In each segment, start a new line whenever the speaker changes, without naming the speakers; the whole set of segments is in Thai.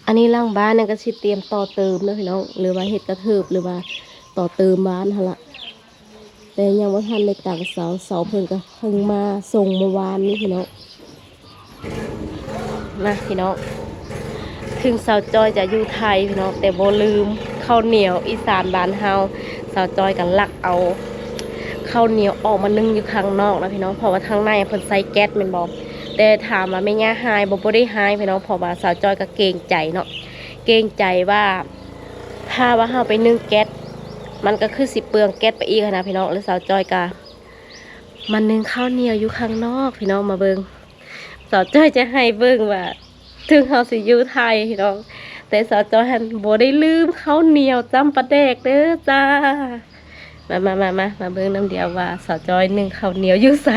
อันนี้ล่างบ้านนั่นก็สิเตรียมต่อเติมนะพี่น้องหรือว่าเห็ดกระเทิบหรือว่าต่อเติมบ้านหั่นละแต่ยังว่าทันในต่างเสาเพิ่นก็เพิ่งมาส่งเมื่อวานนี้พี่น้องมาพี่น้องถึงสาวจอยจะอยู่ไทยพี่น้องแต่บ่ลืมข้าวเหนียวอีสานบ้านเฮาสาวจอยกันลักเอาข้าวเหนียวออกมานึ่งอยู่ข้างนอกนะพี่น้องเพราะว่าทางในเพิ่นใส่แก๊สแม่นบ่แต่ถามว่าแม่ย่าหายบ่ได้หายพี่น้องเพราะว่าสาวจอยก็เกรงใจเนาะเกรงใจว่าถ้าว่าเฮาไปนึ่งแก๊สมันก็คือสิเปลืองแก๊สไปอีกนะพี่น้องแล้วสาวจอยก็มันนึ่งข้าวเหนียวอยู่ข้างนอกพี่น้องมาเบิ่งสาวจอยจะให้เบิ่งว่าถึงเฮาสิอยู่ไทยพี่น้องแต่สาวจอยหันบ่ได้ลืมข้าวเหนียวจำปลาแดกเด้อจ้ามาเบิ่งน้ำเดียวว่าสาวจอยนึ่งข้าวเหนียวอยู่ไส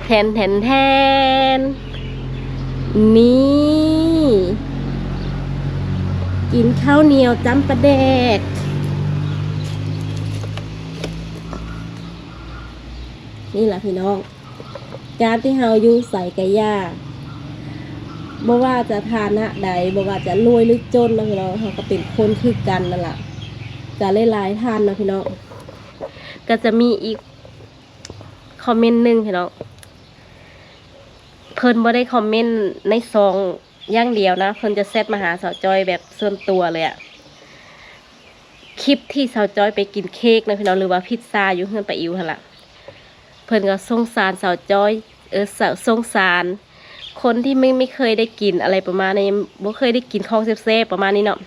แทนนี่กินข้าวเหนียวจำปลาแดกนี่แหละพี่น้องการที่เฮาอยู่ใส่กะย่าบ่ว่าจะฐานะใดบ่ว่าจะรวยหรือจนนะพี่น้องเฮาก็เป็นคนคือกันนั่นแหละจะหลายๆท่านนะพี่น้องก็จะมีอีกคอมเมนต์หนึ่งพี่น้องเพิ่นบ่ได้คอมเมนต์ในซองอย่างเดียวนะเพิ่นจะแซดมาหาสาวจอยแบบส่วนตัวเลยอะคลิปที่สาวจอยไปกินเค้กนะพี่น้องหรือว่าพิซซ่าอยู่เฮือนป้าอิ๋วหั่นล่ะเพิ่นก็สงสารสาวจอยสงสารคนที่ไม่เคยได้กินอะไรประมาณนี้บ่เคยได้กินของแซ่บๆประมาณนี้เนาะ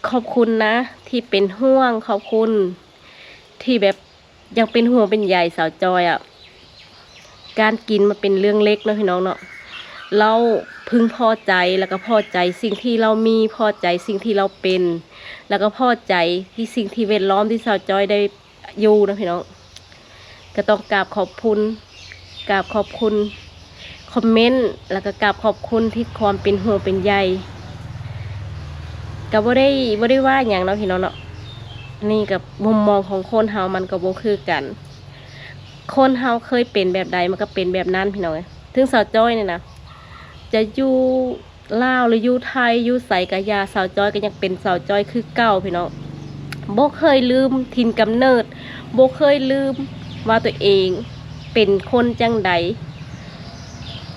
ขอบคุณนะที่เป็นห่วงขอบคุณที่แบบยังเป็นห่วงเป็นใยสาวจอยอะการกินมันเป็นเรื่องเล็กนะพี่น้องเนาะเราพึงพอใจแล้วก็พอใจสิ่งที่เรามีพอใจสิ่งที่เราเป็นแล้วก็พอใจที่สิ่งที่แวดล้อมที่สาวจอยได้อยู่นะพี่น้องก็ต้องกราบขอบคุณคอมเมนต์แล้วก็กราบขอบคุณที่ความเป็นห่วงเป็นใยก็บ่ได้ว่าอย่างเนาะพี่น้องเนาะนี่กับมุมมองของคนเฮามันก็บ่คือกันคนเฮาเคยเป็นแบบใดมันก็เป็นแบบนั้นพี่น้องถึงสาวจ้อยเนี่ยนะจะอยู่ลาวหรืออยู่ไทยอยู่ไสกะยาสาวจ้อยก็ยังเป็นสาวจ้อยคือเก่าพี่น้องบ่เคยลืมถิ่นกำเนิดบ่เคยลืมว่าตัวเองเป็นคนจังใด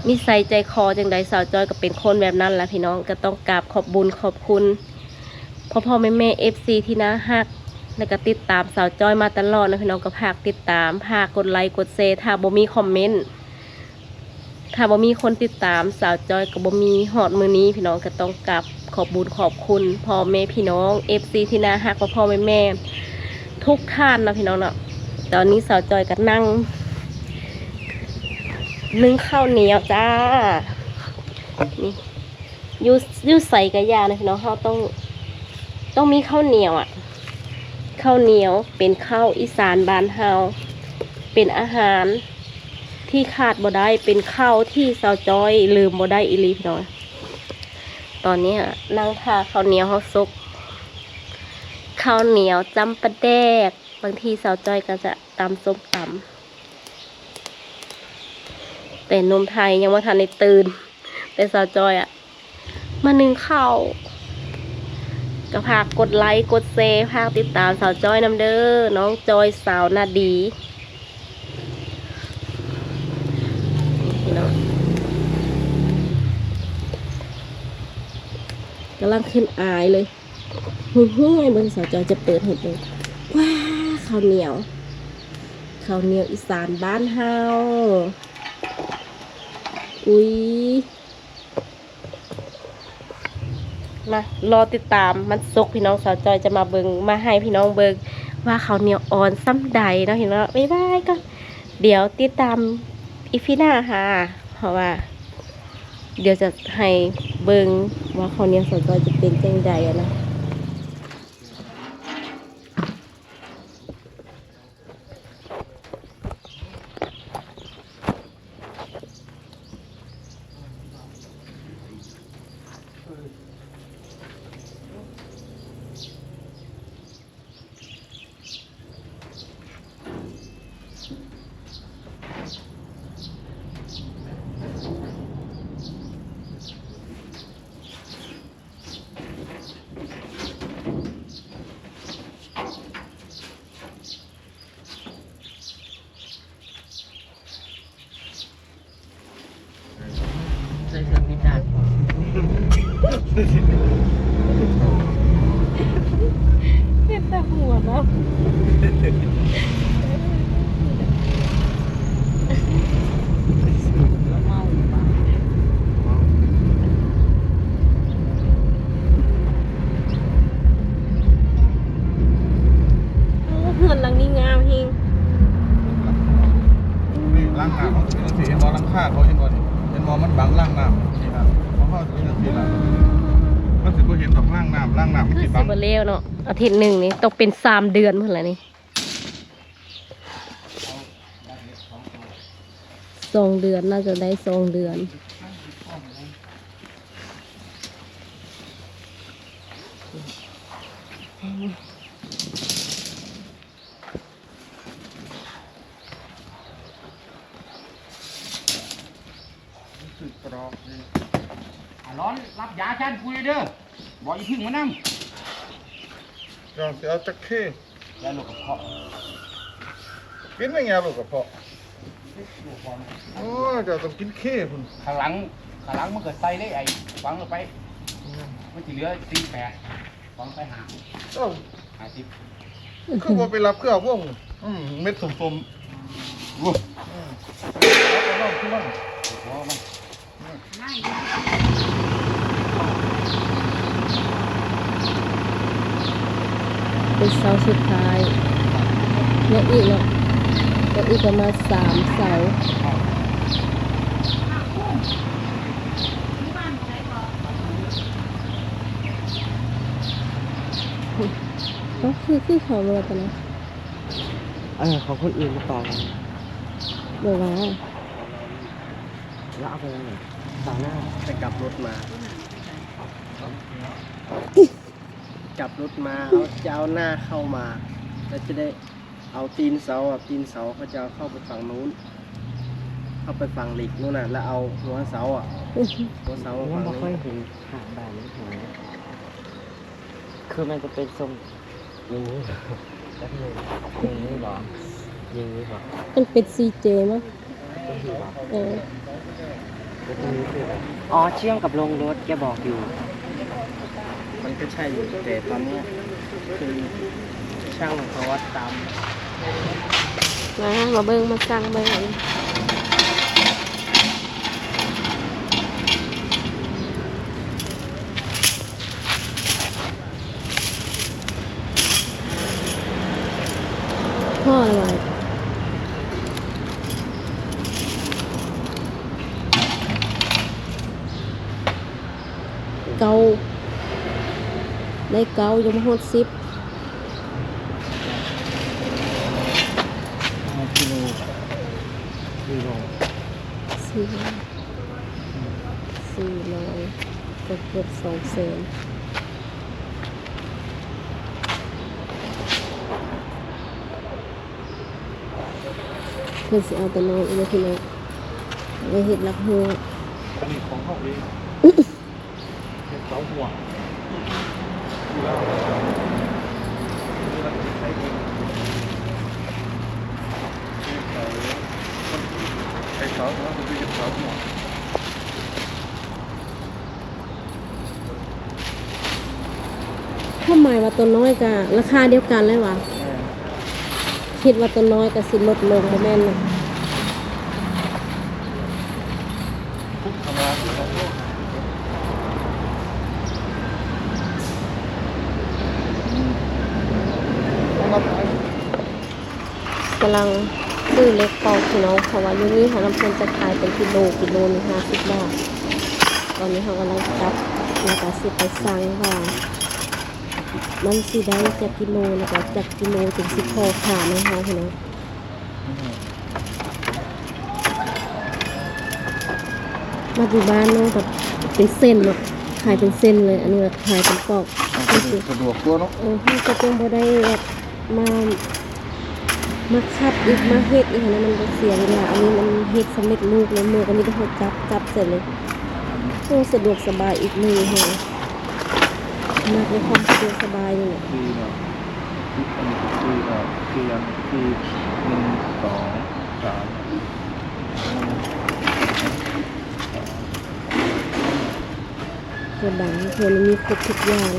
นิสัยใจคอจังใดสาวจ้อยก็เป็นคนแบบนั้นแหละพี่น้องก็ต้องกราบขอบบุญขอบคุณพ่อแม่FCที่น่าฮักแล้วก็ติดตามสาวจอยมาตลอดนะพี่น้องก็พากติดตามพากกดไลค์กดแชร์ถ้าบ่มีคอมเมนต์ถ้าบ่มีคนติดตามสาวจอยก็บ่มีฮอดมื้อนี้พี่น้องก็ต้องกราบขอบบุญขอบคุณพ่อแม่พี่น้อง FC ที่น่าฮักพ่อแม่ทุกท่านนะพี่น้องเนาะตอนนี้สาวจอยก็นั่งนึ่งข้าวเหนียวจ้านี่อยู่ใส่กะยานะพี่น้องเฮาต้องมีข้าวเหนียวอ่ะข้าวเหนียวเป็นข้าวอีสานบ้านเฮาเป็นอาหารที่ขาดบ่ได้เป็นข้าวที่สาวจอยลืมบ่ได้อีหลีพี่น้องตอนนี้นั่งทาข้าวเหนียวเฮาสุกข้าวเหนียวจำปลาแดกบางทีสาวจอยก็จะตำส้มตำแต่นมไทยยังไม่ทันได้ตื่นแต่สาวจอยมานึ่งข้าวก็พากกดไลค์กดแชร์พากติดตามสาวจอยนำเด้อน้องจอยสาวนาดีกำลังขึ้นอายเลยหุ้ยบนสาวจอยจะเปิดเห็ดเลยว้าข้าวเหนียวอีสานบ้านเฮาอุ้ยมารอติดตามมันสุกพี่น้องสาวจอยจะมาเบิงมาให้พี่น้องเบิงว่าข้าวเหนียวอ่อนซ้ำใดเนาะเห็นไหมบ๊ายบายก็เดี๋ยวติดตามอีพีหน้าค่ะเพราะว่าเดี๋ยวจะให้เบิงว่าข้าวเหนียวสาวจอยจะเป็นจังใดนะ เห็นแต่หัวแล้วเฮือนหลังนี้งามเฮง
นี่ล่างน้ำเขาจะเป็นสีเห็นมอลังค่าเขาเห็นก่อนเห็นมอมันบังล่างน้ำนี่ครับเขาจะเป็นสีละมันสิบ่เห็นดอกล่างน้ำมัน
คือ
สิ
สิ
บัง
บเร็วเนาะอาทิตย์หนึ่งนี่ตกเป็น3 เดือนเพื่อนละนี่2 เดือนน่าจะได้2 เดือน
คือกรอบนี่
ร้อนรับยาฉันคุยเด้อบอกอีพึ่งมานั่ง
ลองสิเอาจักเข้
ยาลูกกระเพาะ
กินไม่ไงลูกกระเพาะโอ้เจ้าต้องกินเข้พุ่น
ขาหลังมันเกิดใส่ได้ไอ้ฟังลงไปมันจะเหลือ48ฟังไป
เจ้า
50
คือว่าไปรับเครื่องพวกเม็ดสมๆว้าวแล้วก็น้องที่มัน
โอ้มัน
เป็นเสาสุดท้ายแล้วอีกเนาะแล้วอีกประมาณ3 เสาก็คือเขาเรือกันนะ
ของคนอื่นมาต่อกัน
บอกว่า
แล้วเอาไปยังไงต่อหน้าจะกลับรถมา กลับรถมาเอาจะเอาหน้าเข้ามาแล้วจะได้เอาตีนเสาเขาจะเอาเข้าไปฝั่งนู้น เข้าไปฝั่งเหล็กนู้นน่ะแล้วเอาหัวเสาหัวเสาฝั่งนี้ค่อยเห็นหางแบบนี้ถึงคือมันจะเป็นทรงอย่างนี้แล้วอย่างนี้หรออย่างนี้หรอ
มันเป็น CJ มั้งเออ
อ๋อเชื่อมกับโรงรถแกบอกอยู่ มันก็ใช่อยู่แต่ตอนเนี้ยคือช่างเขาวัดตาม
มาเบิ่งมาสั่งเบิ่งอันพ่ออะไรเกาได้เกายังไม่หมด10
กิโล
400ก็เกือบ200,000เพื่อสิเอาแต่น้อยอีกแล้วพี่น้องไว้เห็ดลักหัว
อันนี้ของเขาเองเสาหัวอยู่แล้วใช้เองใช้เสาแล้วมันจะเสาหัว
ถ้าหมายว่าตัวน้อยก็ราคาเดียวกันเลยวะคิดว่าตัวน้อยก็สิลดลงบ่แม่นนะ
ธรรมดาคือ2 โลต้องรับ
กำลังซื้อเล็กเปาพี่น้องเพราะว่าอยู่นี้ของลำเพิ่นจะขายเป็นกิโลนึง50 บาทตอนนี้เขากำลังจับแล้วก็สิไปสั่งว่ามันสิได้จากกิโลแล้วก็จากกิโลถึงสิพอขาดนะคะพี่น้องมาอยู่บ้านเนาะแบบเป็นเส้นเนาะขายเป็นเส้นเลยอันนี้แบบขายเป็นปอกนี่คือ
สะดวกตัวเนาะ
พี่ก็ยังบ่ได้แบบมาคัดอีกมาเฮ็ดอีกนะมันก็เสียเวลาอันนี้มันเฮ็ดสำเร็จรูปเลยมือก็มีแต่เขาจับเสร็จเลยโอ้สะดวกสบายอีกมือแฮะมากในความสะดวกสบายนี่แหละ
คือแบบคือ1 2 3
กระดังคนมีครบทุกอย่าง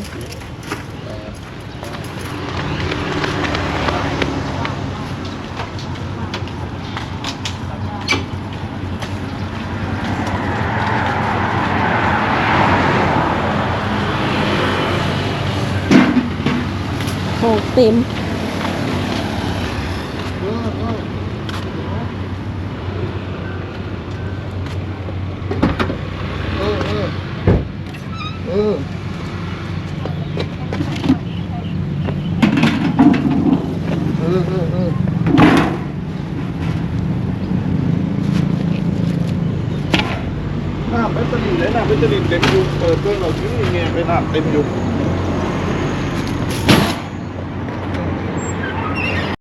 ของเต็ม
น้ำแบตเตอรี่เลยน้ำแบตเตอรี่เต็มอยู่เปิดเครื่องเราทิ้งอย่างเงี้ยไปน้ำเต็มอยู่